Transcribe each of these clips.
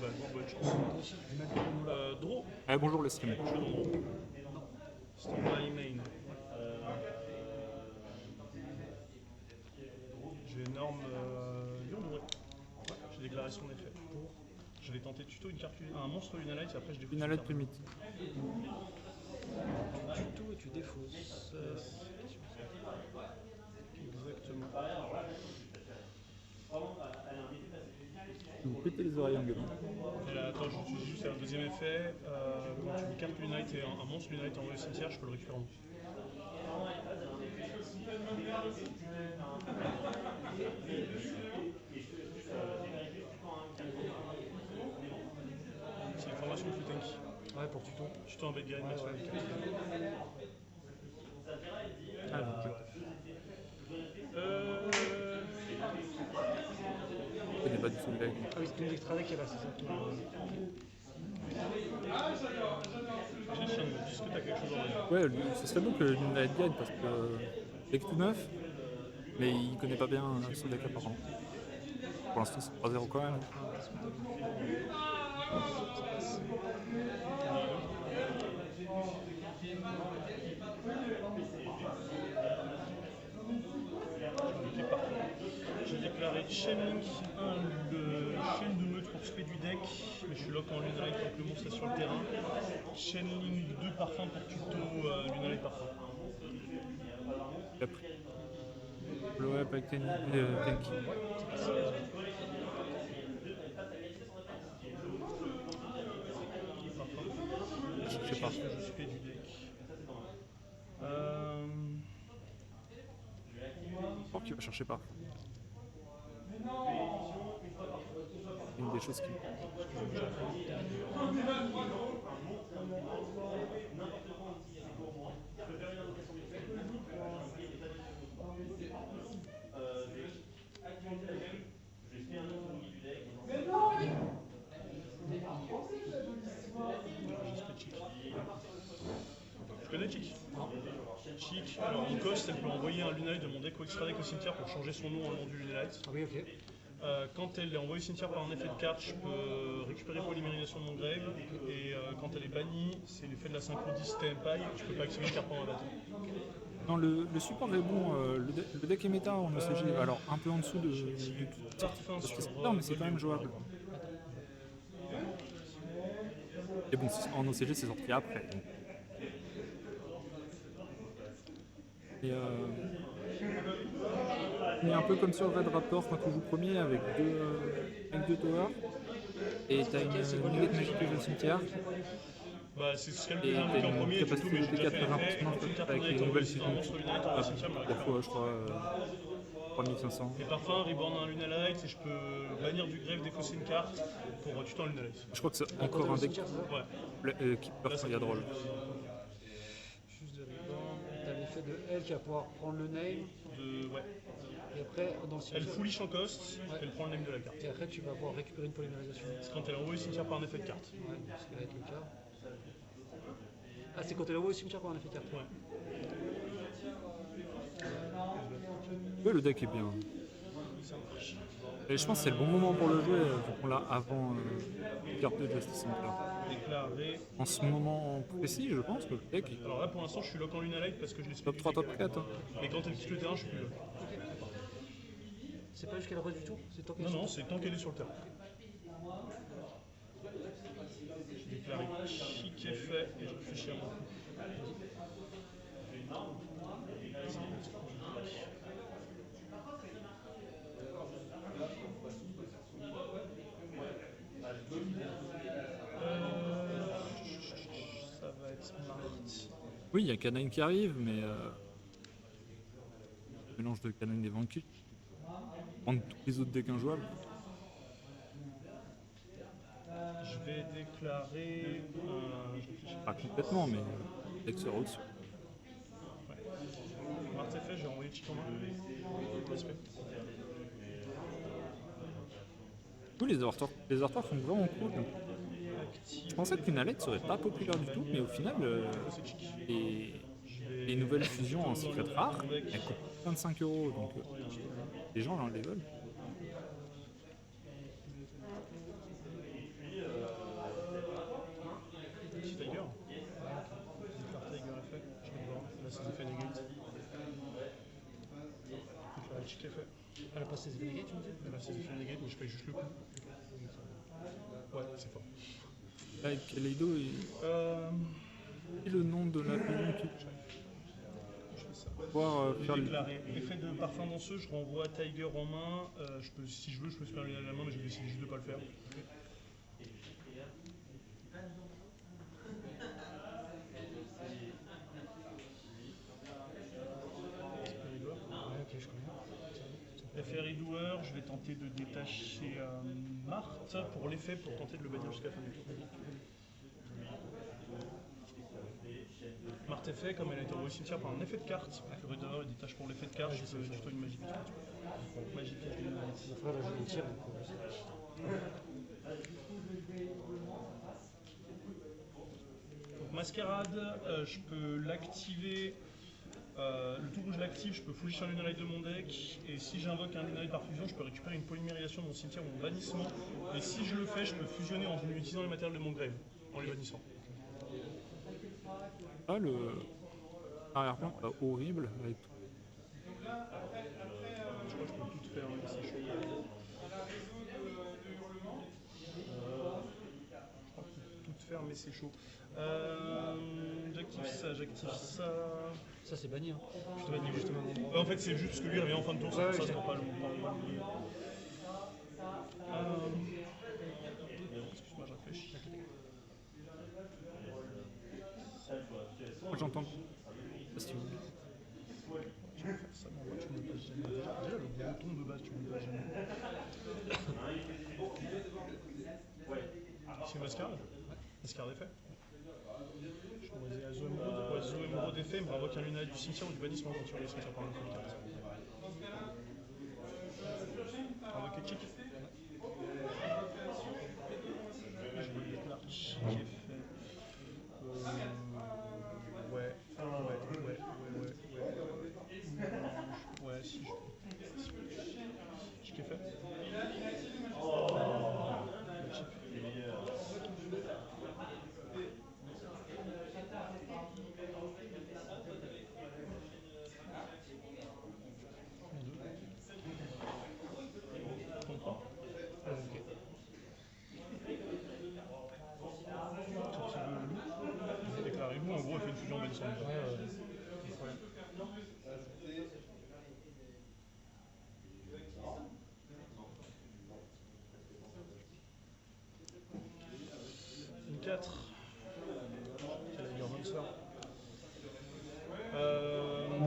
bah bonne chance. Draw. Bonjour les streamers. Je draw. Stand by main. J'ai énorme Yondoué. Ouais, j'ai déclaré son effet. Je vais tenter tuto un monstre Lunalight et après je défausse. Lunalight Plummet. Tuto et tu défausses. Exactement. Vous pétez les oreilles en gueulant. Et là, attends, j'utilise juste un deuxième effet. Quand tu me cartes Lunalight et un monstre Lunalight envoyé au cimetière, je peux le récupérer en plus. C'est une formation plus tanky. Ouais, pour tuto. Tuto en bête guerrier de max. Ah, donc, je connais pas du tout le deck. Ah oui, c'est une extra deck qui est là, c'est ça. Est-ce que t'as quelque chose en Ouais, ce serait bon que Lunalight gagne parce que deck tout neuf, mais il connaît pas bien son deck apparemment. Pour l'instant c'est 3-0 quand même. J'ai déclaré Chainlink 1, le chaîne de meute pour tuer du deck, mais je suis lock en Lunalight tant que le monstre est sur le terrain. Chainlink 2 parfum pour tuto Lunalight parfum. Ouais, pas avec tanky. Je sais pas. Je suis du deck. Pour qui va chercher pas. Une des choses qui. Je connais Chic. Chic, alors en cost, elle peut envoyer un Lunalight de mon deck ou extra deck au cimetière pour changer son nom en nom du Lunalight. Ah oui, ok. Quand elle est envoyée au cimetière par un effet de carte, je peux récupérer polymérisation de mon grave. Et quand elle est bannie, c'est l'effet de la synchro 10 TMPI, je peux pas activer une carte pendant la bataille. Non, le support est bon, le deck est méta en OCG, alors un peu en dessous du Parfum sur non, mais c'est quand même jouable. Et bon, en OCG c'est sorti après. Donc. Et il est un peu comme sur Red Raptor quand tu joues premier avec deux towers. Et t'as une nugget magique au cimetière. Bah, c'est ce qu'elle Et peut t'as faire en une premier, capacité mais de j'ai déjà fait T80% avec les nouvelles fusions. Parfois, je crois, 3500. Et parfum, reborn un Lunalight, et je peux bannir du grave, défausser une carte pour tuto un Lunalight. Je crois que c'est encore un deck qui peut faire drôle. Juste de reborn. T'as l'effet de elle qui va pouvoir prendre le name. Ouais. Et après, dans le Elle cimetière. foolish en cost, elle prend le name de la carte. Et après, tu vas pouvoir récupérer une polymérisation. C'est quand elle est envoyée au cimetière par un effet de carte. Ouais, ce qui va être le cas. Ah, c'est quand elle envoie au cimetière pour un effet de carte. Ouais. Ouais, le deck est bien. Et je pense que c'est le bon moment pour le jouer, vu qu'on l'a avant carte de Justice Center. Déclaré. En ce moment précis, je pense que le deck est Alors là, pour l'instant, je suis lock en Lunalight parce que je l'ai top 3, top 4. Hein. Mais quand elle quitte le terrain, je suis plus lock. C'est pas jusqu'à la rose du tout. C'est tant qu'elle Non, c'est tant qu'elle est sur le terrain. J'ai déclaré chic est fait et je réfléchis à moi. Ça va être smart. Oui, il y a Canine qui arrive, mais mélange de Canine et Vanquish. Prendre tous les autres decks injouables. Je vais déclarer. Pas complètement, mais deck sera au-dessus. Ouais. Mart est fait, j'ai envoyé Chic en main. Respect. Oui, les Arthur sont vraiment cool. Je pensais que Lunalight serait pas populaire du tout, mais au final, les nouvelles fusions en secret rare, elles coûtent 25 €, donc les gens les veulent. Elle a passé ses Renegades, tu me dis? Elle a 6 effets négatifs, mais je fais juste le coup. Ouais, c'est fort. Avec Kaleido et le nom de la maison qui Je fais ça. pouvoir faire les. Déclaré. Effet de parfum danseux, je renvoie Tiger en main. Si je veux, je peux se faire la main, mais je vais décider juste de pas le faire. Ouais, ok, je connais. Effet Ridoueur, je vais tenter de détacher Marthe pour l'effet, pour tenter de le bannir jusqu'à la fin du tour. Marthe effet, comme elle a été envoyée au cimetière par un effet de carte, le Ridoueur il détache pour l'effet de carte, je peux plutôt une magie piège. Magie piège de Mon frère, là, je le tire. Donc Mascarade, je peux l'activer. Le tour où je l'active, je peux fouiller sur Lunarite de mon deck, et si j'invoque un Lunarite par fusion, je peux récupérer une polymérisation de mon cimetière ou mon bannissement, et si je le fais, je peux fusionner en utilisant les matériels de mon grave, en les bannissant. Ah, le arrière-plan pas horrible avec tout. Je crois que je peux tout faire, mais c'est chaud. Je crois que je peux tout faire, mais c'est chaud. J'active ça. Ça, c'est banni. Hein. Je te bannis justement. En fait, c'est juste parce que lui il revient en fin de tour, c'est Ouais, pour ça ouais, qu'on pas l'oublier. Excuse-moi, je réfléchis. Moi j'entends. Si tu veux. Je vais faire ça, mais en vrai, tu me le passes jamais. Déjà, le bouton de base, tu me le passes jamais. C'est Mascarade. Mascarade effet. Je vais envoyer à Zo Emeraude d'effet, il me renvoie un Lunarite du cimetière ou du bannissement quand tu regardes le cimetière par une carte. Invoquer check. Je vais mettre l'arch qui est fait. Ouais. Ouais, si je. Je t'ai fait. Déclarez-vous, en gros, il fait une fusion bannissant. Une 4. Quelle allure Monster.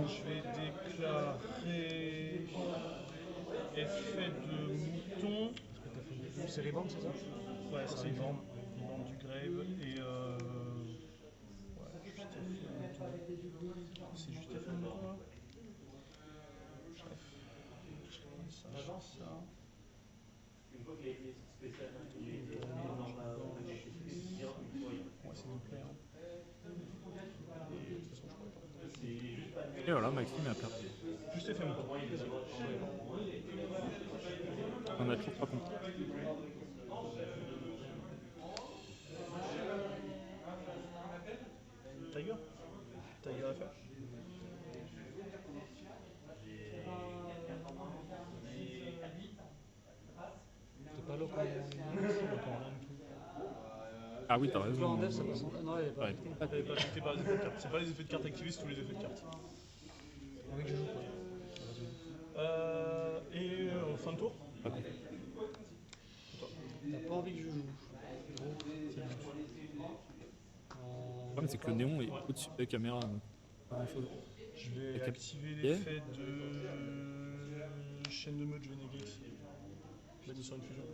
Je vais déclarer effet de mouton. C'est les bandes, c'est ça? Ouais, c'est une bande du grave et ouais, juste effet de mouton. C'est juste effet de mouton là. Je fais ça, je fais ça. Ouais, s'il vous plaît. De toute façon, je pourrais pas. Et voilà, Maxime est à perdre. Juste effet mouton. On a toujours pas compris. Tiger à faire. T'es pas loco. Ah oui, t'as Là, en raison. dev, ça passe en. Non, elle est pas Ouais. affectée. T'avais pas affecté par les effets de carte. C'est pas les effets de carte activés, c'est tous les effets de carte. Oui, que je joue pas. Et fin de tour. Ok. T'as pas envie que je joue. Le problème, c'est que le néon est au-dessus de la caméra. Donc pas grand-chose. Je vais Et activer l'effet de chaîne de mode, je vais negate. Je vais aller sur une fusion.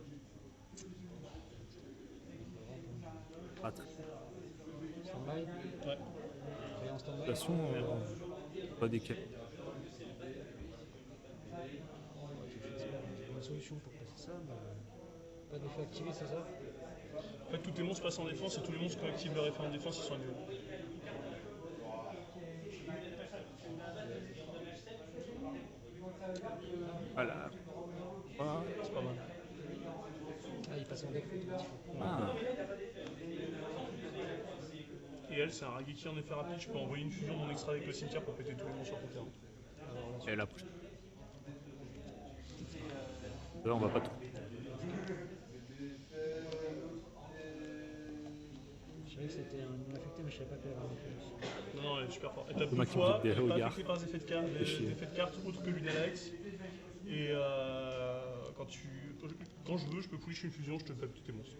Ah, très. Stand-by. Ouais. Et en stand-by. De toute façon, pas décaler. Une solution pour passer ça, mais pas d'effet activé, c'est ça? En fait, tous tes monstres passent en défense et tous les monstres qui activent leur effet en défense, ils sont annulés. Voilà. Voilà. C'est pas mal. Ah, il passe en deck. Ah. Et elle, c'est un Rageki en effet rapide. Je peux envoyer une fusion de mon extra avec le cimetière pour péter tous les monstres sur ton terrain. Et la prochaine. Là, on va pas tout. Je savais que c'était un affecté, mais je savais pas qu'elle avait un plus. Non, elle est super forte. Elle tape Le deux mec qui fois, me dit des elle est pas regards. affectée par les effets de carte, Fait chier. les effets de carte autres que Lunalight. Et quand je veux, je peux push une fusion, je te fais tes monstres.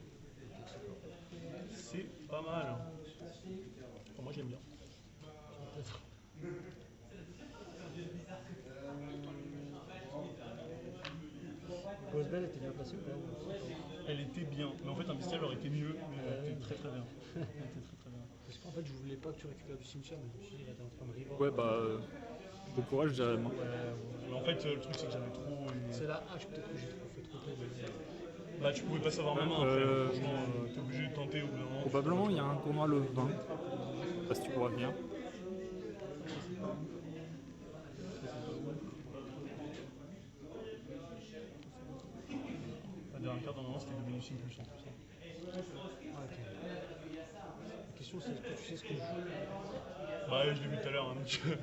C'est pas mal. Enfin, moi j'aime bien. Ghostbell était bien placé ou pas? Elle était bien, mais en fait un bestial aurait été mieux, mais elle était très très bien. Elle était très très bien. Parce qu'en fait, je voulais pas que tu récupères du cimetière, mais je me suis dit, là, t'es en train de revoir. Ouais, bah. Bon courage, je dirais moi. Mais en fait, le truc c'est que j'avais trop. C'est la hache, peut-être que j'ai trop fait trop tôt. Bah, tu pouvais pas savoir ma main après. Franchement, t'es obligé de tenter au bout d'un moment. Probablement, il y a un tournoi le 20. Je sais pas si tu pourras venir. La dernière carte, normalement, c'était Dominus in plus en plus. Ah, ok. La question, c'est est-ce que tu sais ce que je joue? Bah, je l'ai vu tout à l'heure. Hein, donc...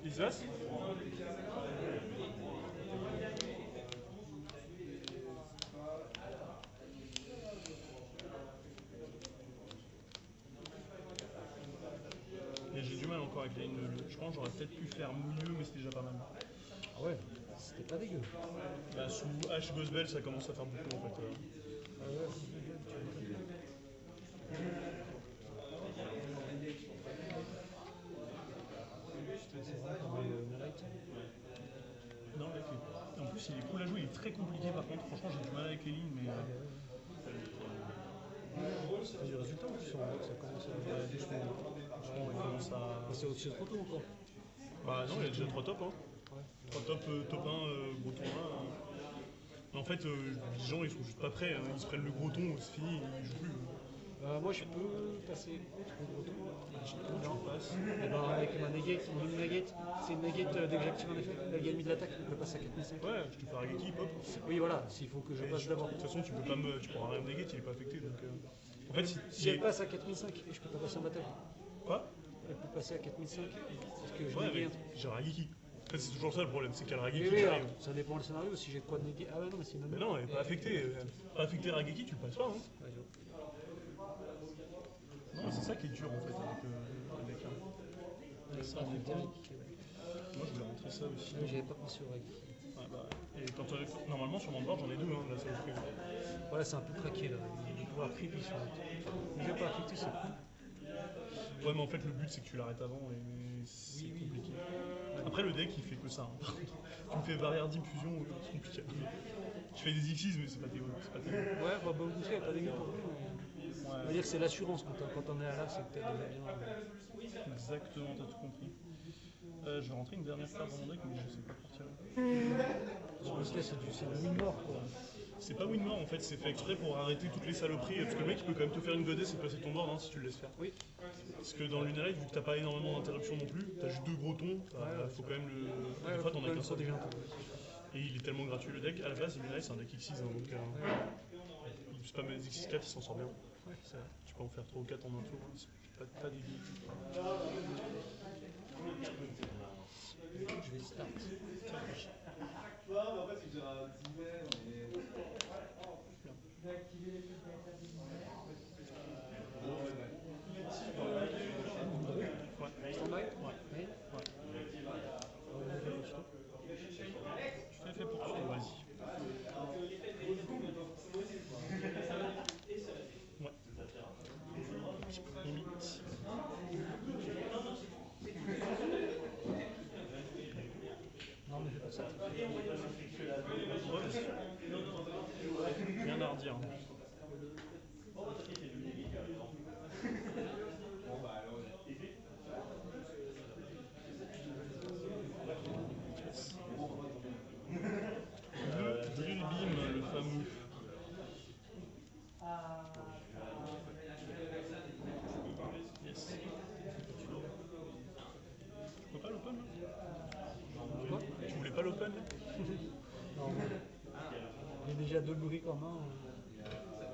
Isas? Et j'ai du mal encore avec la ligne de lieu. Je pense que j'aurais peut-être pu faire mouilleux, mais c'était déjà pas mal. Ah ouais, c'était pas dégueu. Bah, sous H Ghostbell, ça commence à faire beaucoup en fait. Ah ouais, c'est vrai, comme Light. Non, mec, en plus, il est cool à jouer, il est très compliqué par contre. Franchement, j'ai du mal avec les lignes, mais. C'est du résultat ou tu sens que ça commence à doucement? Franchement, il commence à. C'est au-dessus de trop tôt encore. Bah, non, il y a déjà 3 tops. Hein. Ouais. 3 tops, top 1, gros tournoi. En fait, les gens ils sont juste pas prêts. Hein. Ils se prennent le gros ton, c'est fini, ils jouent plus. Moi, je peux passer au gros tour. Comment tu passes? Et ben avec ma negate, mon negate, c'est une negate dès que j'active un effet, elle gagne de l'attaque, on peut passer à 4005. Ouais, je te fais Rageki, pop. Oui, voilà, s'il faut que je passe d'abord. De toute façon, tu pourras rien me negate, il est pas affecté. Donc, en fait, Si elle passe à 4005 et je peux pas passer en bataille, Quoi? elle peut passer à 4005 parce que je Ouais, néguais mais un truc. j'ai Rageki. En fait, c'est toujours ça le problème, c'est qu'il y a le Rageki Oui, qui oui, arrive. alors, ça dépend du scénario, si j'ai de quoi néguer. Ah ouais, non, mais c'est une Mais non, elle est pas affectée. Pas affectée Rageki, tu le passes pas. Hein. Ouais, je- Non, mais c'est ça qui est dur en fait avec un. Ouais, ça, affecté avec- Moi, je voulais rentrer ça aussi. ouais, j'avais pas pensé au règle. Ouais, bah, et quand normalement sur mon board, j'en ai deux. Hein, là, ça vous fait. Voilà, c'est un peu craqué là. Les pouvoirs creepy sont. Déjà pas affecté, c'est cool. Ouais, mais en fait, le but c'est que tu l'arrêtes avant et c'est Oui, oui. compliqué. Après, le deck il fait que ça. Hein. Par contre, tu me fais barrière diffusion, c'est compliqué. Je fais des Xyz, mais c'est pas terrible. Ouais, bah, Boucher, elle est pas dégueu pour lui. On va dire que c'est l'assurance quand on est à là, c'est que t'es déjà bien. Exactement, t'as tout compris. Je vais rentrer une dernière carte dans mon deck, mais je sais pas partir. C'est le win mort quoi. C'est pas win mort en fait, c'est fait exprès pour arrêter toutes les saloperies. Parce que le mec il peut quand même te faire une goddess et passer ton board hein, si tu le laisses faire. Oui. Parce que dans Lunalight, vu que t'as pas énormément d'interruptions non plus, t'as juste deux gros tons, faut quand même le. Ouais, des fois t'en as qu'un seul. déjà un peu. Et il est tellement gratuit le deck. À la base, Lunalight c'est un deck X6, hein, donc il spam les X4, il s'en sort bien. Ouais, c'est vrai. Tu peux en faire 3 ou 4 en un tour, hein, c'est pas dégueu. Je vais start. Stand-by? Oui. Tout à fait pour toi, vas-y. Ouais. Petit peu limite. Non, mais je fais pas ça. Ouais, rien à redire. Le Drill Beam, le fameux. Yes. Tu peux pas l'open là? Quoi? Tu voulais pas l'open là? Non, j'ai déjà deux briques en main.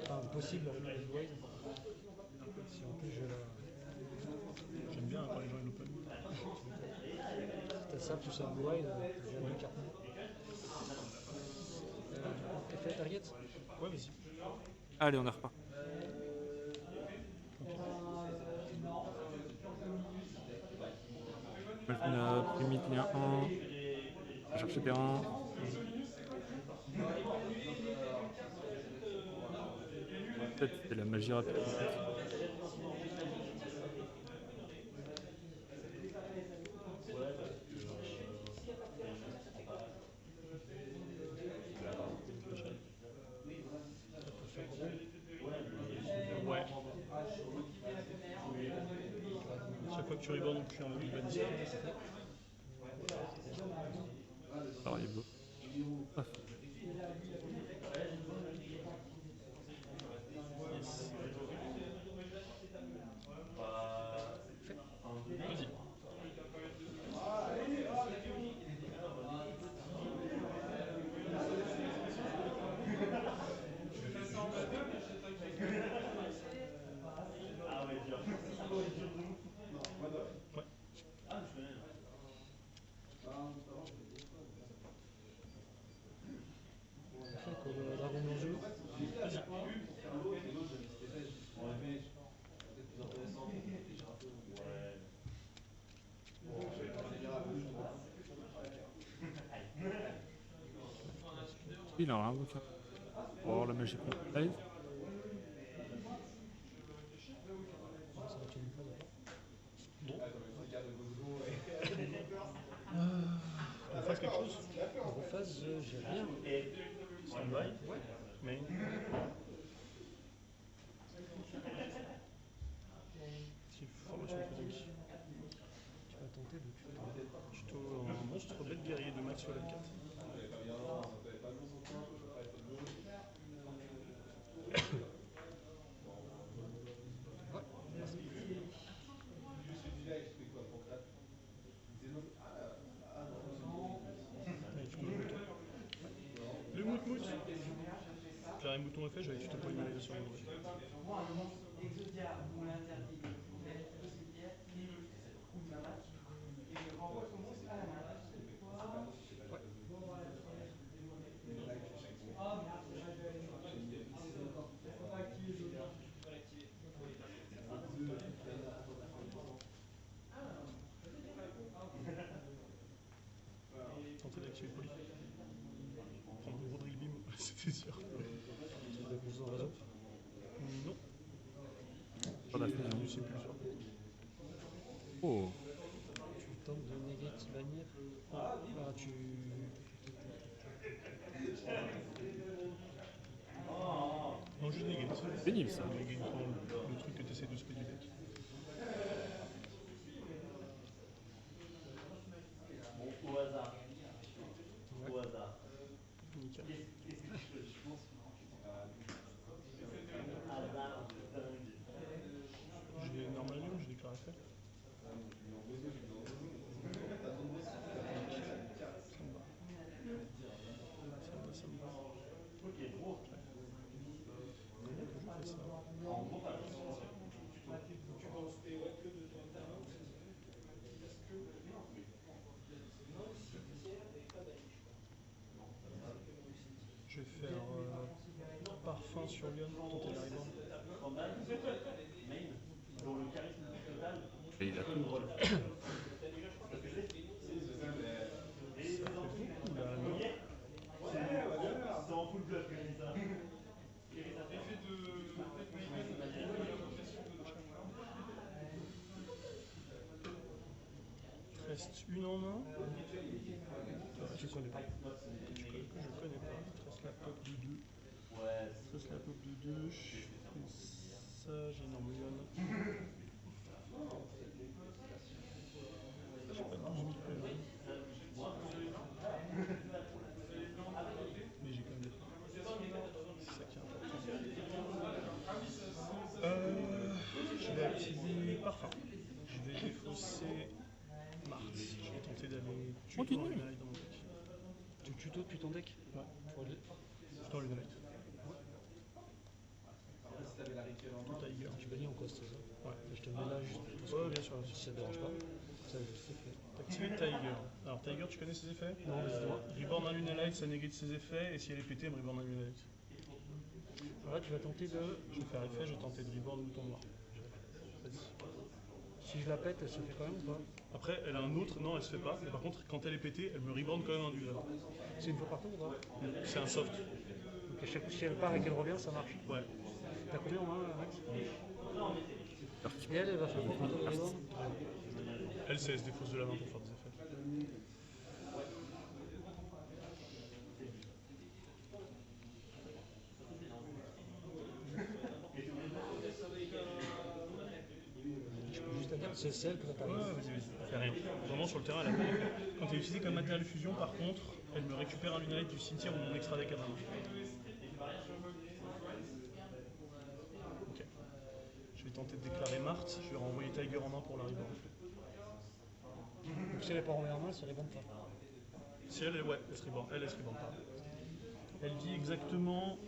Enfin, possible avec les Wise. J'aime bien quand les gens ils l'open. T'as ça plus un blue eye, j'ai deux cartes. T'as fait la target? Ouais, vas-y. Allez, on est reparti. Malfina, Primite, lien 1. On va chercher terrain. Peut-être c'est la magie rapide. Ouais. Chaque fois que tu rebornes, donc tu as envie de bannir. Alors, il est beau. Paf. Vas-y. Ouais. Fait que le dragon blanc jeu. Vas-y. Il en a un bouquin. Pour avoir la magie live. Ça va tuer une fois d'abord. On fasse quelque chose. Rephase, j'ai rien. Stand-by. Ouais. Mais. C'est formation physique. Tu vas tenter de tuer. Tuto un monstre bête guerrier de max level 4. Allez, tu peux le bouton. Le mout-mout. J'ai un bouton effet, j'avais tuto polymérisation. Tenter d'activer poly. Prendre le gros drill beam, c'était sûr. Tu veux plus en réseau. Non. Pas la J'ai fusion. perdu ses pulsars. Oh. Tu tentes de négative bannir. Ah, tu. Non, juste negate. Pénible ça. Negate le truc que tu essaies de spray du deck. Au hasard. Ouais. Au hasard. Nickel. Hasard de dingue. J'ai normalement, j'ai déclaré fait. Ça me va. Ça me va. Ok, gros. Comment que je fais ça? Je vais faire parfum sur Lyon pour tenter de l'arrivant. Dans le charisme total. Et il a tout. Ça fait beaucoup là, non? C'est en full bluff que je dis ça. Il reste une en main. Je connais pas. Que je connais pas. Il te reste la pop de 2. Ouais. Il te reste la pop de 2. Je fais ça, j'ai une Lyon. J'ai pas 12 000 PV. Mais j'ai quand même des points. C'est ça qui est important. Je vais activer parfum. Je vais défausser Mars. Je vais tenter d'aller tuer Continue. dans Lunalight dans mon deck. Tu tuto depuis ton deck. Ouais. Pour le- Dans Lunalight. Tiger. Tu bannis en coste, c'est ça? Ouais. Je te mets là juste parce Ouais, que bien sûr. si ça te dérange pas. Ça, c'est fait. Activer Tiger. Alors Tiger, tu connais ses effets? Non, mais dis-moi. Reborn un Lunalight, ça négrite ses effets, et si elle est pétée, elle me reborn un Lunalight. Voilà, tu vas tenter de. Je vais faire effet, je vais tenter de reborn Mouton Noir. Vas-y. Si je la pète, elle se fait quand même ou pas? Après, elle a un autre, non, elle se fait pas. Mais par contre, quand elle est pétée, elle me reborn quand même un du grave. C'est une fois par tour ou pas? C'est un soft. Donc à chaque coup, si elle part et qu'elle revient, ça marche. Ouais. T'as combien en main, Max? Et elle va faire quoi quand elle reborn? Elle, c'est elle se défausse de la main pour faire des effets. Je peux juste à dire que c'est celle que va Ouais, t'arriver. vas-y. Fais rien. Vraiment, sur le terrain, elle a pas. Quand elle est utilisée comme matériel de fusion, par contre, elle me récupère un Lunalight du cimetière ou mon extra deck à ma main. Ok. Je vais tenter de déclarer Marthe. Je vais renvoyer Tiger en main pour la reborn. Donc si elle est pas remise en main, c'est les bonnes pas. Si elle est, ouais, elle se reborn. Elle se reborn pas. Elle dit exactement.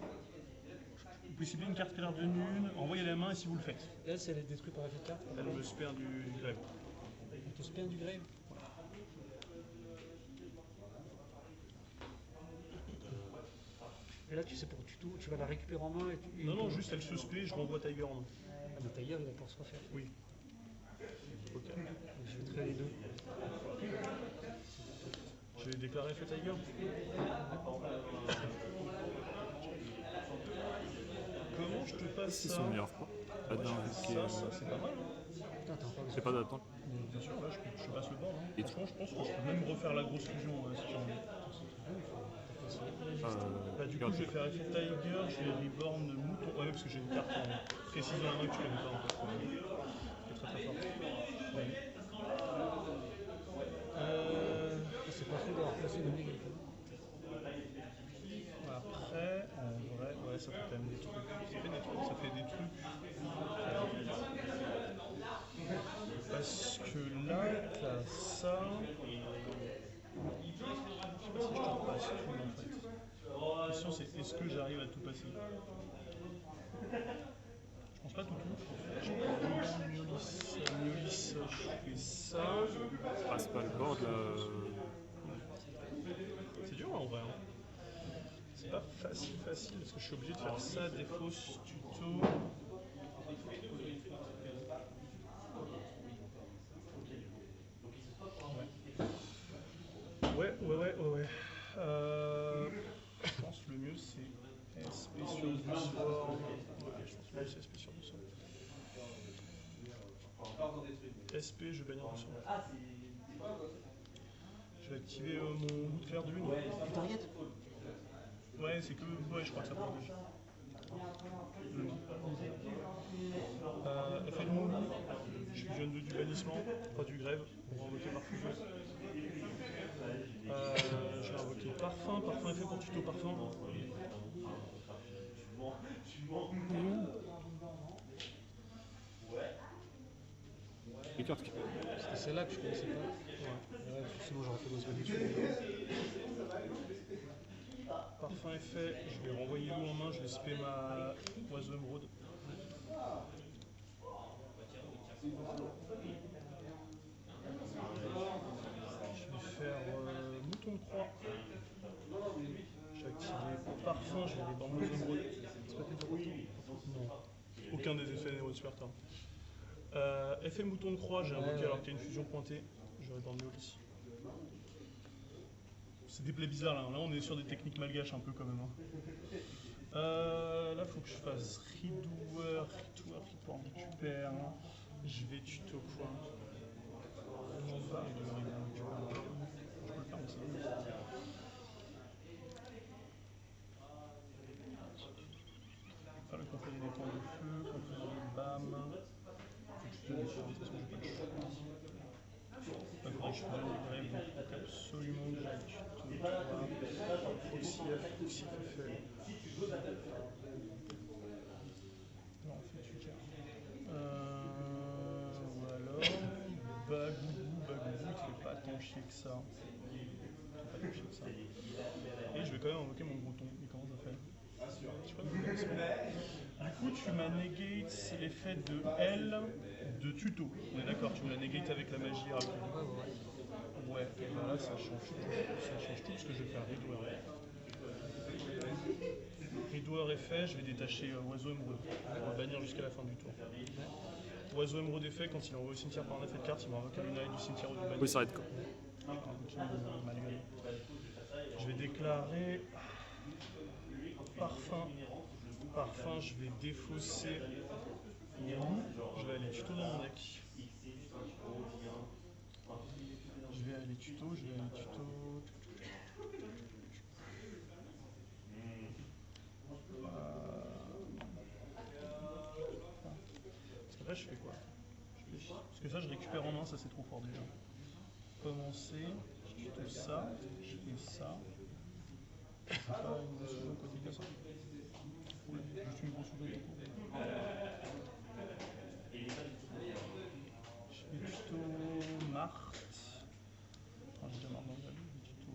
Vous pouvez cibler une carte claire de nul, envoyez la main et si vous le faites. Et elle, si elle est détruite par effet de carte, Elle me spare du grève. on te spin du grave. Et là, tu sais, pour tu vas la récupérer en main et tu. Non, juste elle se spé, je renvoie Tiger en main. Ah, mais Tiger, il va pouvoir se refaire. Oui. Ok. Donc, je mettrai les deux. Je vais déclarer fait Tiger. Comment je te passe C'est ça? son meilleur fois. Pas d'invoquer. Ça, c'est pas mal. Putain, t'as encore J'ai pas d'attente. Bien sûr, là, je passe le bord. Hein. Et Franchement, je pense que je peux même refaire la grosse fusion si j'ai envie. Bah, du coup, je vais faire effet Tiger, je vais reborn Mouton. Ouais, parce que j'ai une carte en précision en main que je connais pas en fait. Qui est très très forte. Ouais. C'est pas faux d'avoir placé le nez. Après, en vrai, ouais, ça fait quand même des trucs. Ça fait des trucs. Parce que là, t'as ça. Je sais pas si je te repasse tout en fait. La question c'est est-ce que j'arrive à tout passer? Je pense pas tout. Je prends Miolis, je fais ça. Ah, c'est pas le board là. C'est dur en vrai. Hein. C'est pas facile parce que je suis obligé de faire ça, des fausses tutos. Ouais. Je pense que le mieux c'est SP sur du sort. Ouais, je pense que le mieux c'est SP sur du sort. SP, je vais bannir du sort. Je vais activer mon bout de clair de lune. Ouais, c'est que. Ouais, je crois que ça protège. Effet de mon loup. Je fusionne du bannissement, pas du grève, pour invoquer par fusion. Je vais invoquer parfum effet pour tuto parfum. Les cartes qui. C'était celle-là que je connaissais pas. Ouais, sinon j'aurais fait l'ose dessus. Parfum effet, je vais renvoyer l'eau en main, je vais spé ma oiseau émeraude. Je vais faire mouton de croix. Je vais activer parfum, je vais aller dans mon oiseau émeraude. C'est pas non. Aucun des effets Nero Super Turn. Effet mouton de croix, j'ai invoqué alors qu'il y a une fusion pointée. Je vais dans le ici. C'est des plays bizarres là. Là on est sur des techniques malgaches un peu quand même. Hein. Là faut que je fasse Redouer, on récupère. Je vais tuto quoi. Je peux le faire mais c'est bon. Faire le contrôle des points de feu, contrôle de BAM. Faut que je te dise de toute façon j'ai pas le choix. Il faudrait que je fasse une grève, donc il faut absolument que j'aille tuto. Proxy FFL. Non, on fait Tucker. Ou alors, Bagoubou, il te fait pas tant chier que ça. Et je vais quand même invoquer mon breton. Mais comment ça fait? Je sais pas, Du coup, tu m'as negate l'effet de L de tuto. On est d'accord, tu me l'as negate avec la magie rapide. Ouais, et ben là, ça change tout. Ça change tout parce que je vais faire Riddler. Riddler effet, je vais détacher Oiseau Émeraude. On va bannir jusqu'à la fin du tour. Oiseau Émeraude effet, quand il envoie au cimetière par un effet de carte, il m'invoque un lunaire du cimetière ou du bannier. Oui, ça arrête quoi. Je vais déclarer parfum. Parfum, je vais défausser loup. Je vais aller tuto dans mon deck. Je vais aller tuto. Parce qu'après, je fais quoi? Parce que ça, je récupère en main, ça c'est trop fort déjà. Commencer, je tuto ça, je fais ça. C'est pas une grosse chose côté que ça. Ouais, juste une grosse chose du coup. Je fais tuto Marthe. Enfin, j'ai déjà Marthe dans le tableau. Je fais tuto.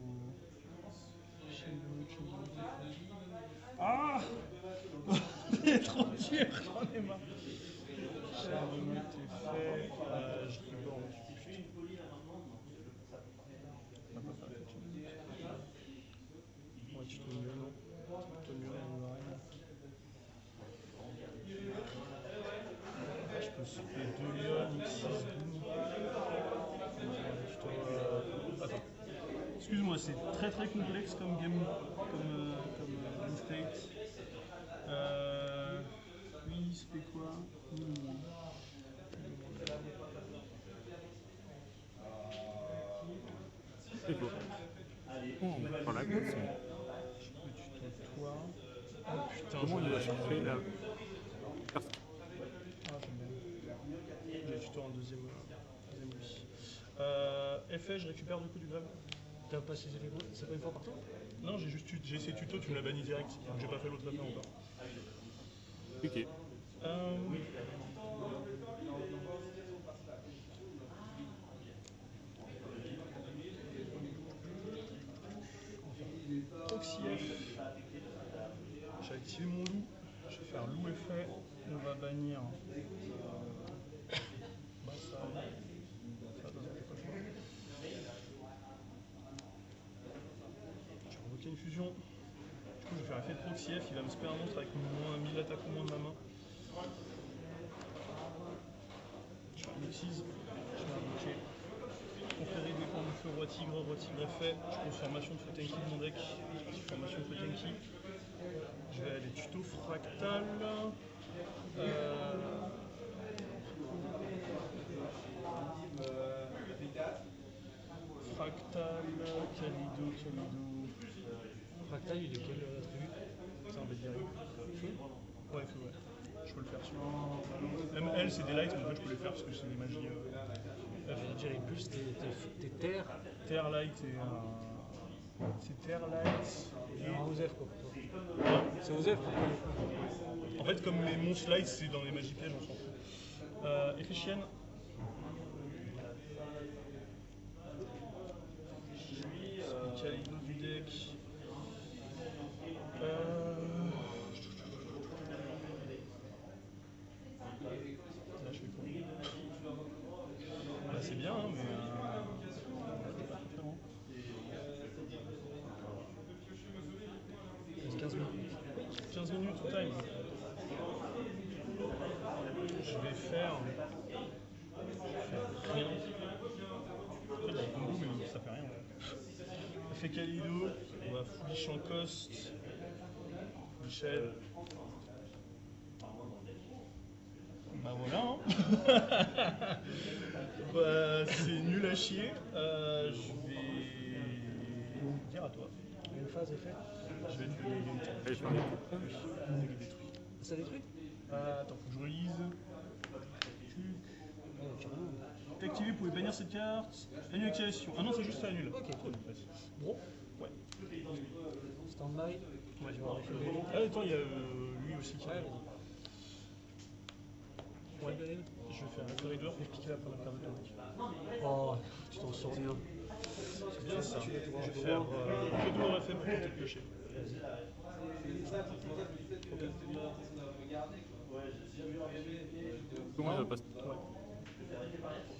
Ah trop dur, j'en ai marre. Charbonnet est fait. Je récupère en ouais, tuto mieux, non? Tuto mieux, on va rien. Je peux souffler 2 lions, 6 attends. Excuse-moi, c'est très très complexe comme game state. Lui, il se fait quoi? C'est beau. Voilà, Je peux tuto toi. Oh putain, comment il va chercher la carte? Ah, j'aime bien. J'ai tuto en deuxième oui. Effet, je récupère du coup du grave. T'as pas ces effets, c'est pas une fois par tour? Non, j'ai essayé tuto, tu me l'as banni direct. Donc j'ai pas fait l'autre effet encore. Ok. Proxy-F. J'ai activé mon loup. Je vais faire loup effet. On va bannir. Bah ça. Ça donne pas le choix. Je vais invoquer une fusion. Du coup, je vais faire effet de proxy-F. Il va me spare un monstre avec moins 1000 attaques ou moins de ma main. Je vais faire une Xyz. Je vais invoquer. Conférer des points de feu roi tigre effet. Je pose formation de feu tanky de mon deck. Formation de feu tanky. Je vais aller tuto fractal. Fractal, Calido. Fractal, il est quel attribut? C'est un BDI. Feu? Ouais, feu, ouais. Je peux le faire sur. Même elle, c'est des lights, mais en fait, je peux les faire parce que c'est des magies. Je dirais plus tes terres. Terre light et. C'est Terre light. Et un Osef quoi pour toi. C'est Osef pour toi. En fait, comme mes monstres light, c'est dans les magies pièges, on s'en fout. Effet chienne. Calido du deck. Là, je fais quoi? Là, c'est bien, hein, mais. C'est 15 minutes. 15 minutes au time. Je vais faire rien. En fait, j'ai un combo, mais ça fait rien. Ça fait Calido, on va Foolish en cost. Michel. Bah voilà, hein. Bah, c'est nul à chier. Je vais dire à toi. Une phase est faite. Je vais te le Allez, faire les coups. Ça détruit? Attends, faut que je relise. T'es activé, vous pouvez bannir cette carte. Annule activation. Ah non, c'est juste ça, annule. Ok, cool. Gros. Ouais. Stand-by. Ouais, Je vais avoir des feux. Ah, attends, il y a lui aussi qui arrive. Ouais, je vais faire un corridor et piquer après la perte de ton deck. Oh, tu t'en sors bien. C'est bien ça. Je vais faire que 2 effets pour te piocher. Vas-y. Tout le monde va passer. Ouais.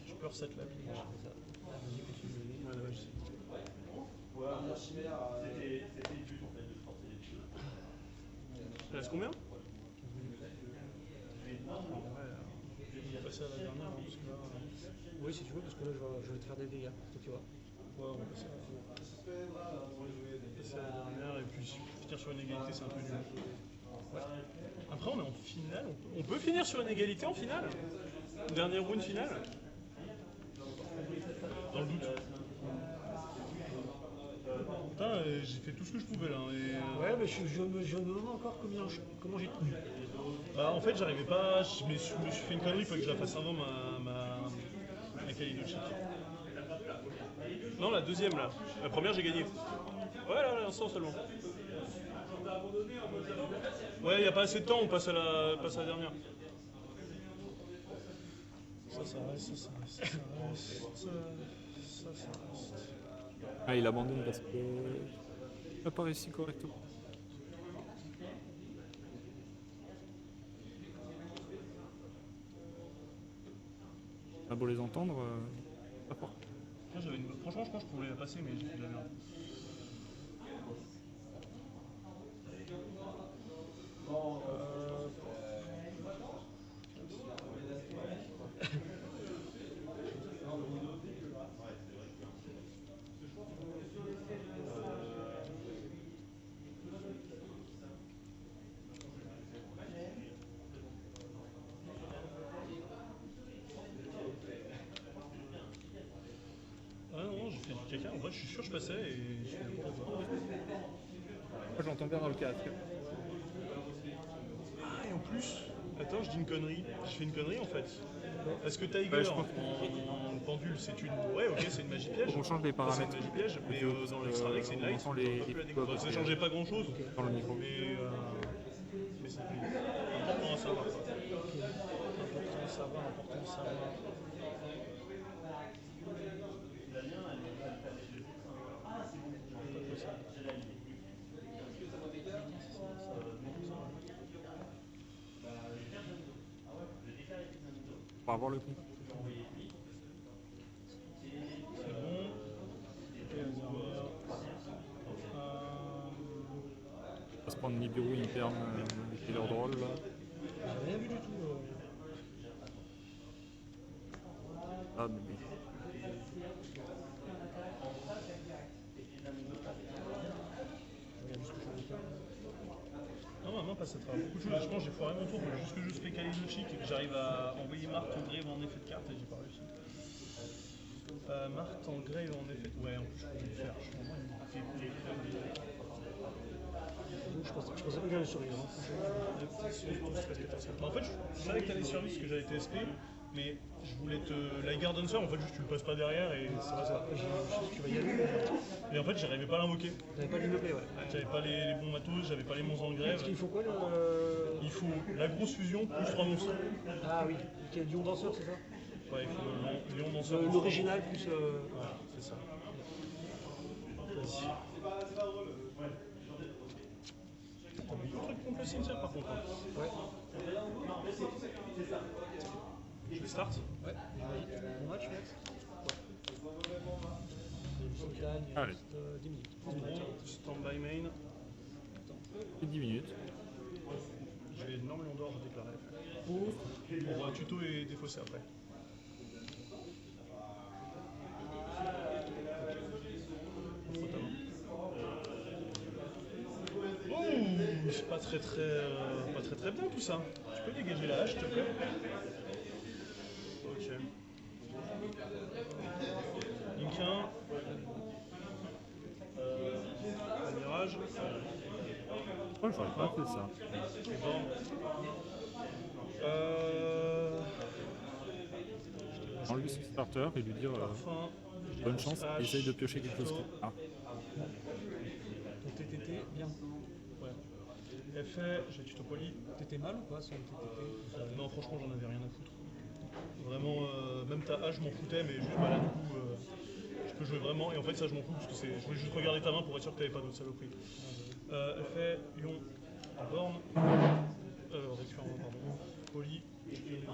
Je peux reset là. Vas-y, continue. Ouais, ouais, je sais. C'était le but en fait de forcer les pieds. Il reste combien? Ouais, On va passer à la dernière, hein, parce que là. oui, si tu veux, parce que là, je vais te faire des dégâts. Toi, tu vois. Ouais, on va passer à la dernière, et puis finir sur une égalité, c'est un peu nul. Ouais. Après, on est en finale. On peut finir sur une égalité en finale? Dernier round finale? Dans le doute. Putain, j'ai fait tout ce que je pouvais là. Et, Ouais, mais je me demande encore comment j'ai tenu. en fait, j'arrivais pas. Je me suis fait une connerie, il faut que je la fasse avant ma Kalidochik. Non, la deuxième là. La première, j'ai gagné. Ouais, là, l'instant seulement. Ouais, il n'y a pas assez de temps, on passe à la dernière. Ça reste, ça reste, ça reste. Ça reste. Ah, il abandonne parce que il n'a pas réussi correctement. On a beau les entendre, pas fort. Franchement, je pense que je pouvais la passer, mais j'ai fait de la merde. Ah non, j'ai fait du caca. En vrai, je suis sûr que je passais et je suis n'importe quoi. Moi, j'entends bien dans le casque. Ah, et en plus, attends, je dis une connerie. Je fais une connerie en fait. Est-ce que Tiger Ouais, je pense en pendule, c'est une. Ouais, ok, c'est une magie piège. On change les C'est paramètres. une magie piège, mais dans l'extra deck, c'est une on light. entend les Enfin, ça changeait pas grand chose. dans le micro. Mais c'est important à savoir. Important à savoir, important à savoir. On va avoir le coup. C'est bon. On va se prendre Nibiru interne et leur drôle là. J'ai rien vu du tout. Ah, mais Non, ma main passe à travers beaucoup de choses. Je pense que j'ai foiré mon tour. Il faut juste que je fais Kalidochik et que j'arrive à envoyer Marthe en grave en effet de carte et j'ai pas réussi. Marthe en grave en effet. Ouais, en plus je peux le faire. Je suis vraiment une Je pensais pas que j'allais survivre. En fait, je savais que t'allais survivre parce que j'avais TSP, mais je voulais te. La Guard Dancer, en fait, juste tu le passes pas derrière et ça va ça. Après, je sais que tu vas y aller. Et en fait, j'arrivais pas à l'invoquer. T'avais pas l'immeublé, ouais. J'avais pas les bons matos, j'avais pas les monstres en grève. Parce qu'il faut quoi Il faut la grosse fusion plus 3 monstres. Ah oui, qui est Lion Danseur, c'est ça? Ouais, il faut le lion danseur. L'original plus. Ouais, c'est ça. Vas-y. T'as mis un truc contre le cimetière par contre. Hein. Ouais. Je vais start. Ouais, bon match, mec. Gagne, il Allez. reste 10 minutes. Bon, stand by main. c'est 10 minutes. Je vais énorme lion d'or, je déclarais. Pour tuto et défausser après. Ouh, c'est pas très bien tout ça. Tu peux dégager la hache, s'il te plaît? Ok. Link 1. Mirage. Oh, j'aurais pas fait ça. C'est bon. Enlever son starter et lui dire Parfum. bonne chance, Hache, essaye de piocher quelque chose. tuto. Ah, Ton TTT, bien. Ouais. Effet, j'ai tuto poli. T'étais mal ou pas sans TTT? Non, franchement, j'en avais rien à foutre. Vraiment, même ta hache, je m'en foutais, mais juste voilà, du coup, je peux jouer vraiment. Et en fait, ça, je m'en fous parce que je voulais juste regarder ta main pour être sûr que t'avais pas d'autres saloperies. Effet, lion, en borne. Récupère en borne, pardon. Poli, je fais les deux.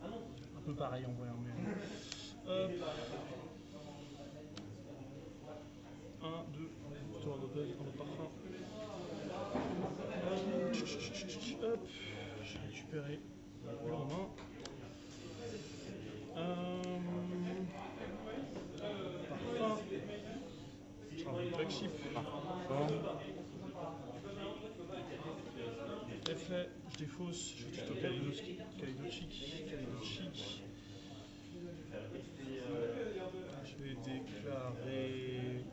Un peu pareil en vrai, hein, mais. Hop. 1, 2, plutôt un autre parfum. Hop, j'ai récupéré le en main. Parfum. Je ramène le flagship. Effet, je défausse, je fais tuto Kaleido chic. Je vais déclarer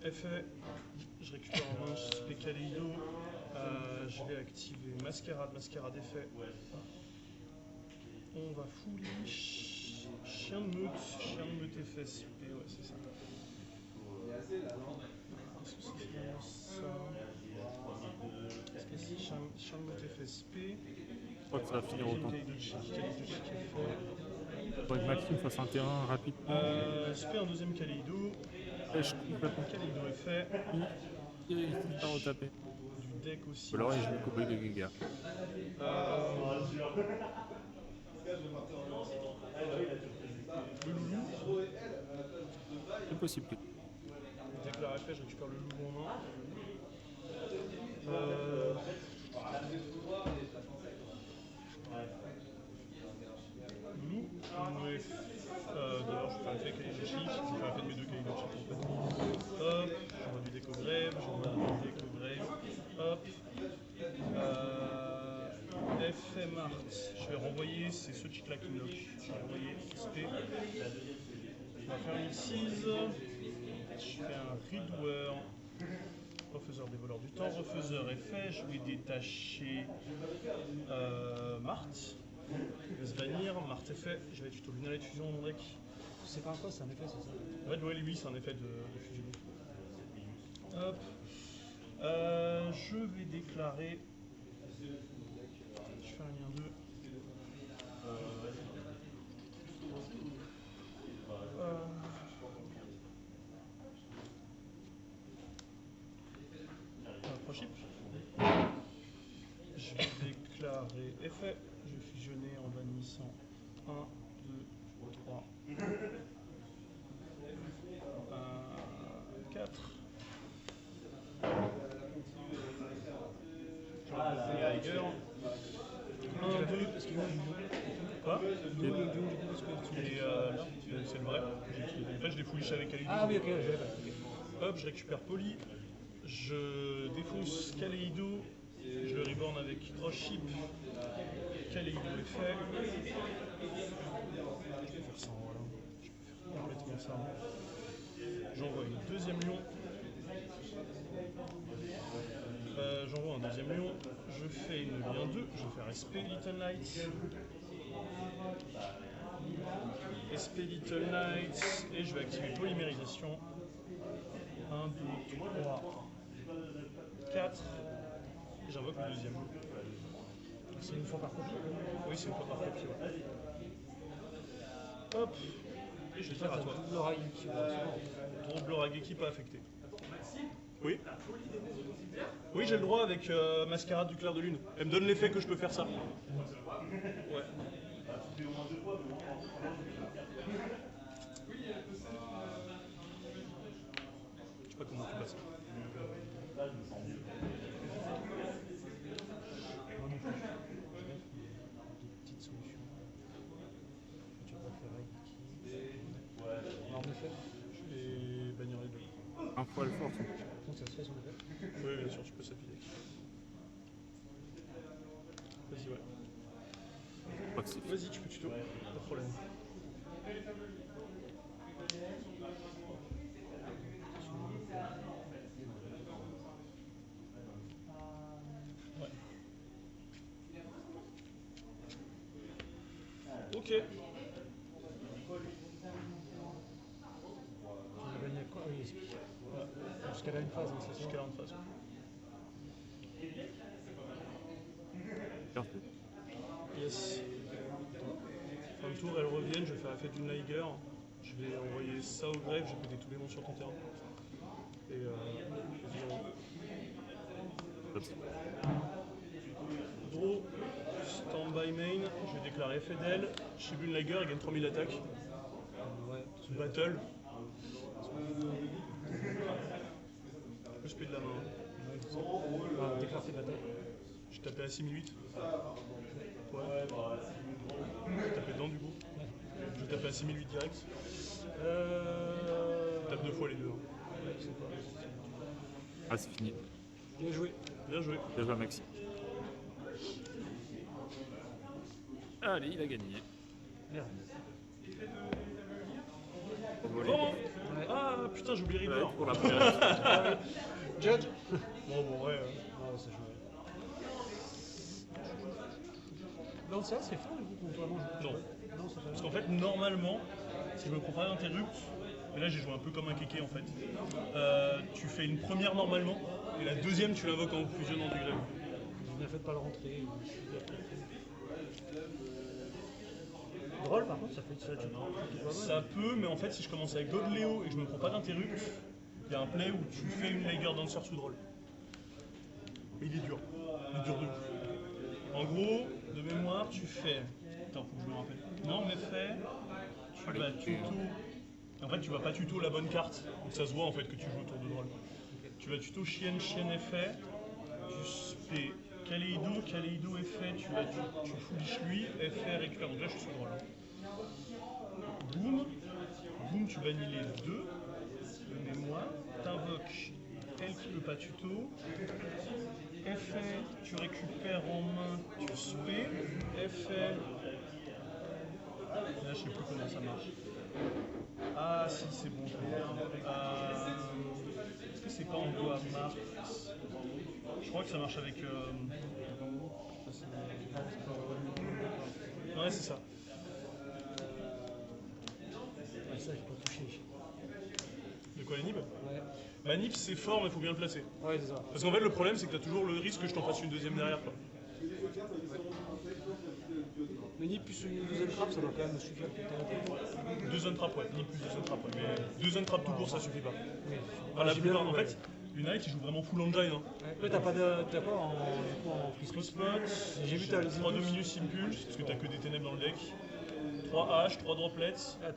effet, je récupère en main les Kaleido, je vais activer mascarade effet. On va fouiller chien de meute FSP, ouais c'est ça. Est-ce que c'est finalement ça? Est-ce que c'est chien de meute FSP? Je crois que ça va finir autant. Kaleido chic effet. Faudrait que Maxime fasse un terrain rapidement. Je fais un deuxième Kaleido. Pêche complètement. Kaleido effet. Il faut pas retaper. Du deck aussi. Alors, il joue le cowboy de Giga. Le loulou. C'est possible. Je déclare effet, je récupère le loulou en main. Loulou. D'ailleurs, je fais un effet Kaleido chic. Je fais un effet de mes deux Kaleido chic en fait. Hop, j'envoie du déco grève, Hop. Effet Mart. Je vais renvoyer, c'est ce cheat là qui me lock. Je vais renvoyer SP. On va faire une seize. Je fais un Redoer. Refaiseur des voleurs du temps. Refaiseur effet. Je vais détacher Mart. Laisse bannir. Mart effet. Je vais tuto Lunalite fusion dans mon deck. C'est pas un quoi, c'est un effet, c'est ça? Ouais, oui, c'est un effet de fusion. Hop. Je vais déclarer. Je fais un lien 2. Prochip. Je vais déclarer effet. Je vais fusionner en bannissant 1, 2, 3, 4. Je vais Tiger. 1, 2. Quoi? C'est le vrai. En fait, je les fouille avec Kaleido. Ah oui, ok, je l'ai pas. Hop, je récupère Poli. Je défausse Kaleido. Je le reborn avec Prochip. Kaleido effet. Je peux faire ça, voilà. Je peux faire complètement ça. J'envoie une deuxième lion. J'envoie un deuxième lion. Je fais une lien 2. Je vais faire SP Little Knight. SP Little Knight. Et je vais activer polymérisation. 1, 2, 3, 4. Et j'invoque le deuxième. C'est une fois par copie? Oui, c'est une fois par copie. Ouais. Hop. Et je tire à toi. Double Rageki pas affecté. Oui. Oui, j'ai le droit avec Mascarade du clair de lune. Elle me donne l'effet que je peux faire ça. Ouais. Je sais pas comment tu passes. Petite solution. Tu préférais Je vais bannir les deux. Un poil fort. donc ça se fait son effet? Oui, bien sûr, tu peux s'appuyer. Vas-y, ouais. Vas-y, tu peux tuto. Pas de problème. Ouais. Ok. Tu l'as gagné à quoi? Oui, jusqu'à la une phase, hein, c'est ça? Jusqu'à la phase. Parfait. Yes. Fin de tour, elles reviennent, je vais faire la fête d'une Liger. Je vais envoyer ça au grève, je vais péter tous les monstres sur ton terrain. Et Draw, stand-by main, je vais déclarer Fedel, Shibun Lager, il gagne 3000 attaques. ouais, Battle. Le speed de la main. déclare tes batailles. Je tapais à 6008. Ouais. Je tapais dedans du coup. Je tapais à 6008 direct. Je tape 2 fois les deux. Ah, c'est fini. Bien joué. Bien joué. Bien joué, Maxi. Allez, il a gagné. Merde. Volé. Bon. Ah putain, j'ai oublié River. Ouais, pour la première. Judge. Bon, ouais. Non, ça joue. Non, ça c'est fort du coup contre toi, non? Non. Non, ça fait Parce qu'en fait, normalement, si je me prends pas d'interrupt, mais là j'ai joué un peu comme un kéké en fait, tu fais une première normalement, et la deuxième tu l'invoques en fusionnant du grève. Ne faites pas le rentrer. Drôle par contre, ça fait ça, tu vois. Ça peut, mais en fait, si je commence avec God Léo et que je me prends pas d'interrupt, il y a un play où tu fais une Lager Dancer sous drôle. Mais il est dur. Il est dur de ouf. En gros, de mémoire, tu fais. Attends, faut que je me rappelle. Non, mais fais. Tu vas tuto. En fait, tu vas pas tuto la bonne carte. Donc ça se voit en fait que tu joues autour de drôle. Tu vas tuto chienne, chienne, effet. Tu fais Kaleido, effet. Tu foolish lui, effet, récupère. Donc là, je suis sur drôle. Boum, tu bannis les deux, de mémoire, t'invoques elle qui peut pas tuto, effet, tu récupères en main, tu spé, effet, là je sais plus comment ça marche. Ah si c'est bon, est-ce que c'est pas en bois Mars? Je crois que ça marche avec... Ouais c'est ça. Ça, j'ai pas touché. De quoi, la Nib? Ouais. Bah Nib c'est fort mais faut bien le placer. Ouais, c'est ça. Parce qu'en fait le problème c'est que t'as toujours le risque que je t'en fasse une deuxième derrière quoi. Mais ni plus une deuxième trappe, ça doit quand même suffire. Deux zone trap, ouais, ni plus deux zone trap, ouais. Mais deux zone trap tout court ça suffit pas. Oui. Enfin, la J'ai plupart, bien en vu, fait, Unite il joue vraiment full engine. Hein. Ouais, t'as pas de. T'as quoi en free Spot spot? spot, J'ai vu t'as les 3 Dominus Impulse, parce que t'as que des ténèbres dans le deck. 3 H, 3 droplets, Ah, 3-6-9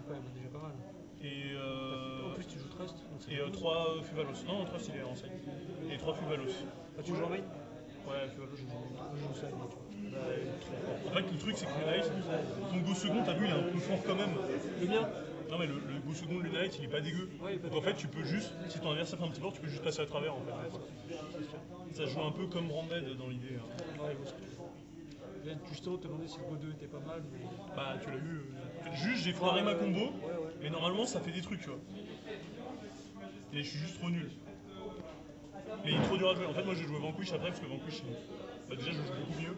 quand même, déjà pas mal. et, En plus, tu joues Trust. Donc c'est bon. 3 Fuvalos. Non, non, 3 il est en side. Et 3 Fuvalos. Ah, tu joues en main? Ouais, Fuvalos, je joue. Moi, je joue ça. En fait, le truc c'est que Unite, ton go second, t'as vu, il est un peu fort quand même. Le mien? Non, mais le go second de l'Unite, il est pas dégueu. Ouais, il est pas Donc en fait, tu peux juste, si ton adversaire fait un petit port, tu peux juste passer à travers en fait. Ça joue un peu comme Branded dans l'idée. Hein. Ouais, je vois ce que tu veux. Je viens justement de te demander si le Go 2 était pas mal. Mais... Bah, tu l'as vu. Juste, j'ai foiré ma combo, mais normalement, ça fait des trucs, tu vois. Et je suis juste trop nul. Mais il est trop dur à jouer. En fait, moi, j'ai joué Vanquish après, parce que Vanquish, bah, déjà, je joue beaucoup mieux.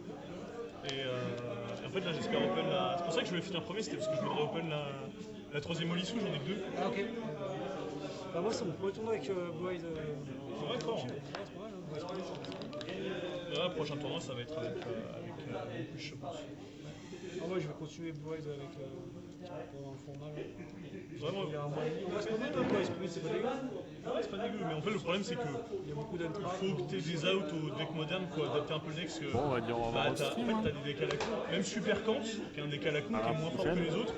Et en fait, là, j'espère open la. C'est pour ça que je voulais finir premier, c'était parce que je voudrais open la troisième Olissou, j'en ai que 2. Ah, ok. Bah, moi, c'est mon premier tournoi avec Boyd. C'est vrai, fort. Ouais, c'est pas mal, hein. Ouais, c'est pas mal. Là, le prochain tournoi, ça va être avec Vanquish, je pense. Ah, ouais, je vais continuer Boyd avec. Pour un format. Là. Vraiment, Il y a un mois et demi. Ouais, c'est pas mal, hein, Boyd, c'est pas dégueu. ouais, c'est pas dégueu, mais en fait, le problème, c'est que. Il y a beaucoup d'entraves. Faut que t'aies des outs au deck moderne, faut adapter un peu le deck. Parce que, Bon, on va dire au revoir bah, au stream, en fait, t'as des decks à la con. Même Super Kant, qui est un deck à la con, À qui la est moins fort que prochaine. les autres.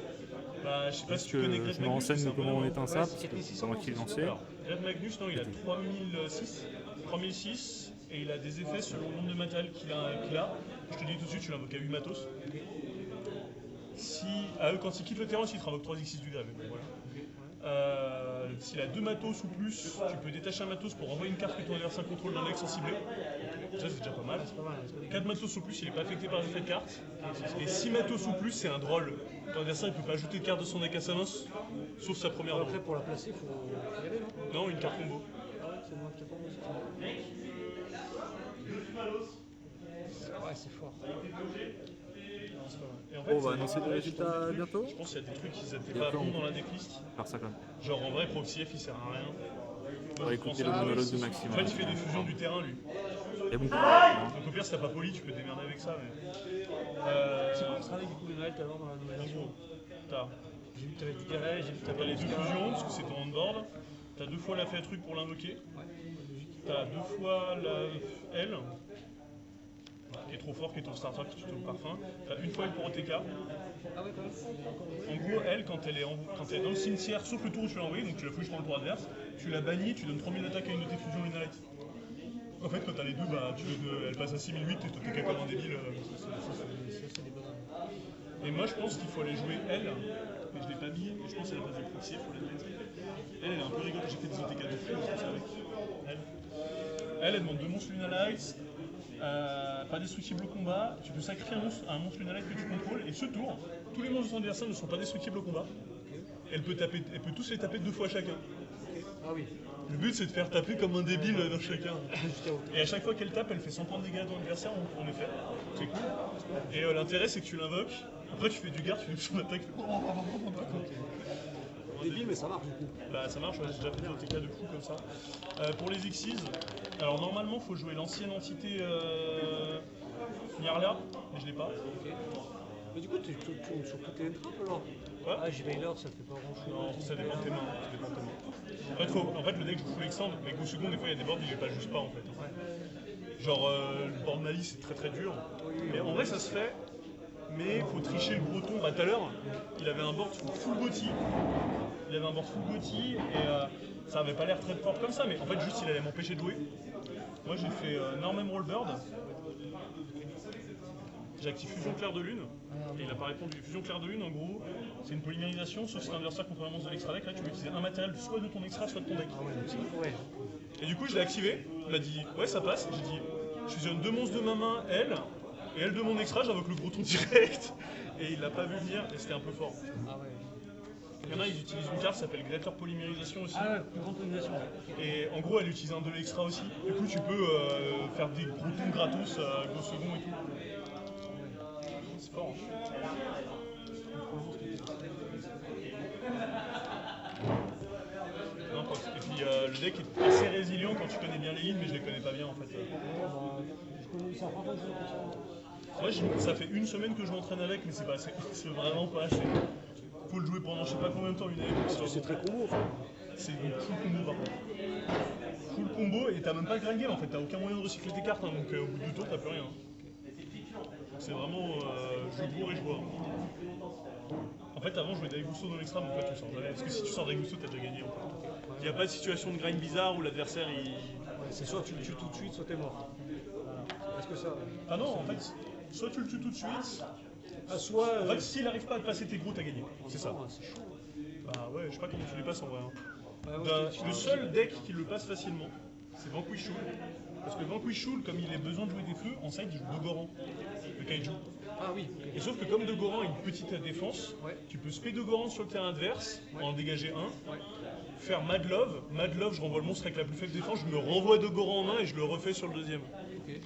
Bah, je sais pas Est-ce si tu connais que Great je me Magnus. renseigne c'est de un comment on peu- éteint ça, Ouais, parce que c'est c'est moi qui l'ai lancé. Alors, Great Magnus, non, il a 3006 et il a des effets selon le nombre de matériel qu'il a. Je te dis tout de suite, tu l'invoques à 8 matos. Si, quand il quitte le terrain, il te invoque 3x6 du grave. Bon, voilà. S'il a 2 matos ou plus, tu peux détacher un matos pour envoyer une carte que ton adversaire contrôle d'un deck sans cibler. Ça, c'est déjà pas mal. C'est pas mal, c'est pas dégueu. 4 matos ou plus, il n'est pas affecté par les effets de carte. Et 6 matos ou plus, c'est un drôle. Ton adversaire il peut pas ajouter de carte de son deck à sa main, sauf sa première Après, drôle. pour la placer, faut y aller, non? Non, une carte combo. Ah ouais, c'est moi qui ai pas moi, ouais, c'est fort. Et en fait, On va c'est- annoncer les résultats bientôt. Je pense qu'il y a des trucs qui n'étaient pas Bientôt, bons on dans la decklist. Faire ça quand même. Genre en vrai, Proxy F il sert à rien. On va écouter le monologue de Maxime. En fait, il fait des fusions du terrain lui. Il y a beaucoup Donc au pire, si t'as pas poli, tu peux te démerder avec ça. Mais... C'est quoi le travail du coup de Noël tout à l'heure dans la nouvelle version? T'as J'ai vu que t'avais du galet, j'ai vu que t'as t'avais les deux fusions, parce que c'est ton handboard. t'as 2 fois la fait truc pour l'invoquer, Ouais, logique. t'as 2 fois la L, qui est trop fort, qui est ton starter, qui est ton parfum, t'as 1 fois L pour OTK. Ah ouais, quand même. En gros, elle, quand elle est dans le cimetière, sauf le tour où tu l'as envoyée, donc tu la fouilles sur le tour adverse, tu la bannis, tu donnes 3000 d'attaque à une de tes fusions Lunalight. En fait, quand t'as les deux, bah, elle passe à 6008 et toi t'es comme un débile. Ça, c'est des bonnes rames. Et moi, je pense qu'il faut aller jouer elle, mais je l'ai pas mis, et je pense qu'elle a pas de proxy, il faut la mettre. Elle est un peu rigolote, j'ai fait des OTK de fou, je pense, avec elle. Elle demande 2 monstres Lunalight, pas destructible au combat, tu peux sacrifier un monstre Lunalight que tu contrôles, et ce tour, tous les monstres de ton adversaire ne sont pas destructibles au combat. Elle peut tous les taper 2 fois chacun. Ah oui. Le but c'est de faire taper comme un débile dans chacun. Jusqu'à autant. Et à chaque fois qu'elle tape, elle fait 100 points de dégâts à ton adversaire en effet. C'est cool. Et l'intérêt c'est que tu l'invoques, après tu fais du garde, tu fais son attaque, tu fais Débile, mais ça marche du coup. Bah ça marche, ouais, j'ai déjà fait des OTK de fou comme ça. Pour les Xyz, alors normalement faut jouer l'ancienne entité Nyarla, mais je l'ai pas. Ok. Mais du coup, tu tournes sur toutes les entrappes alors. Quoi Ah, J-Veiler, ça fait pas grand chose. Non, ça dépend de tes mains. Ça dépend de tes mains. En fait, le deck joue full extend, mais qu'au second, des fois il y a des boards, il les passe juste pas en fait. Genre le board Mali c'est très très dur. Mais en vrai ça se fait, mais faut tricher le breton. Bah tout à l'heure, il avait un board full body. Il avait un board full body et ça avait pas l'air très fort comme ça, mais en fait juste il allait m'empêcher de jouer. Moi j'ai fait Norman Rollbird. J'active Fusion Clair de Lune, et il a pas répondu. Fusion Clair de Lune, en gros, c'est une polymérisation, sauf si l'adversaire contre un monstre de l'extra deck, là tu peux utiliser un matériel soit de ton extra, soit de ton deck. Ouais. Et du coup, je l'ai activé, il m'a dit ouais, ça passe. J'ai dit je fusionne 2 monstres de ma main, elle, et elle de mon extra, j'invoque le breton direct. Et il l'a pas vu venir, et c'était un peu fort. Ah ouais. Il y en a, ils utilisent une carte qui s'appelle Greater Polymérisation aussi. Ah ouais, plus grande organisation. Et en gros, elle utilise un de l'extra aussi. Du coup, tu peux faire des gros tours gratos au second et tout. C'est fort. Et puis le deck est assez résilient quand tu connais bien les lignes, mais je les connais pas bien en fait. C'est la première fois que je joue comme ça. Moi, ça fait 1 semaine que je m'entraîne avec, mais c'est pas assez. C'est vraiment pas assez. Faut le jouer pendant je sais pas combien de temps, une année. C'est très combo, enfin. C'est une full combo par contre. Full combo et t'as même pas le grind game en fait, t'as aucun moyen de recycler tes cartes, hein, donc au bout du tour t'as plus rien. C'est vraiment jeu de bourre et joueur. En fait avant je jouais Daigusto dans l'extra, donc là tu sors jamais. Parce que si tu sors Daigusto t'as déjà gagné en fait. Il n'y a pas de situation de grind bizarre où l'adversaire il. Ouais, c'est soit tu le tues tout de suite, soit t'es mort. Est-ce que ça. Ah non en fait, soit tu le tues tout de suite, Ah, soit. en fait s'il arrive pas à te passer tes gros t'as gagné. C'est ça. C'est chaud. Bah ouais, je sais pas comment tu les passes en vrai. Hein. Ouais, ouais, Le seul deck qui le passe facilement, c'est Vanquish Shul. Parce que Vanquish Shul, comme il a besoin de jouer des feux, en side il joue Dogoran, le kaiju. Ah oui, ok. Et sauf que comme Dogoran a une petite défense, Ouais. tu peux spé Dogoran sur le terrain adverse, en dégager un, Ouais. faire Mad Love. Mad Love, je renvoie le monstre avec la plus faible défense, je me renvoie Dogoran en main et je le refais sur le deuxième. Ok.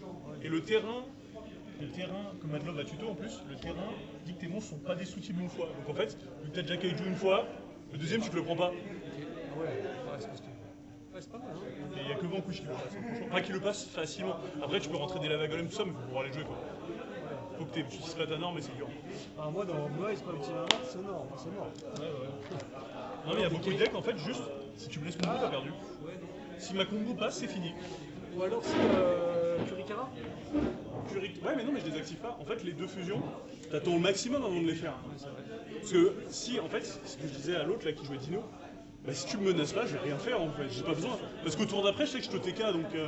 Et le terrain, que Mad Love a tuto en plus, le terrain dit que tes monstres sont pas destructibles une fois. Donc en fait, vu que t'as déjà kaiju une fois, le deuxième tu te le prends pas. Ok. Ah ouais, c'est costaud. Ouais, c'est pas mal, hein. Et il n'y a que Vanquish qui le passe, hein, franchement. Enfin, qui le passe facilement. Après, tu peux rentrer des lava golems, tout ça, mais faut pouvoir les jouer quoi. Faut que tu utilises pas ta norme, mais c'est dur. Ah, moi, dans moi, il se passe un match, c'est mort. C'est mort. Ouais. Non, mais il y a beaucoup de decks en fait, juste si tu me laisses combo, t'as perdu. Ouais, non. Si ma combo passe, c'est fini. Ou alors, c'est Kurikara. Ouais, mais non, mais je les active pas. En fait, les 2 fusions, t'attends le maximum avant de les faire. Ouais, c'est vrai. Parce que si, en fait, ce que je disais à l'autre là qui jouait Dino, bah si tu me menaces là, je vais rien faire en fait, j'ai pas besoin. Parce qu'au tour d'après, je sais que je te TK donc.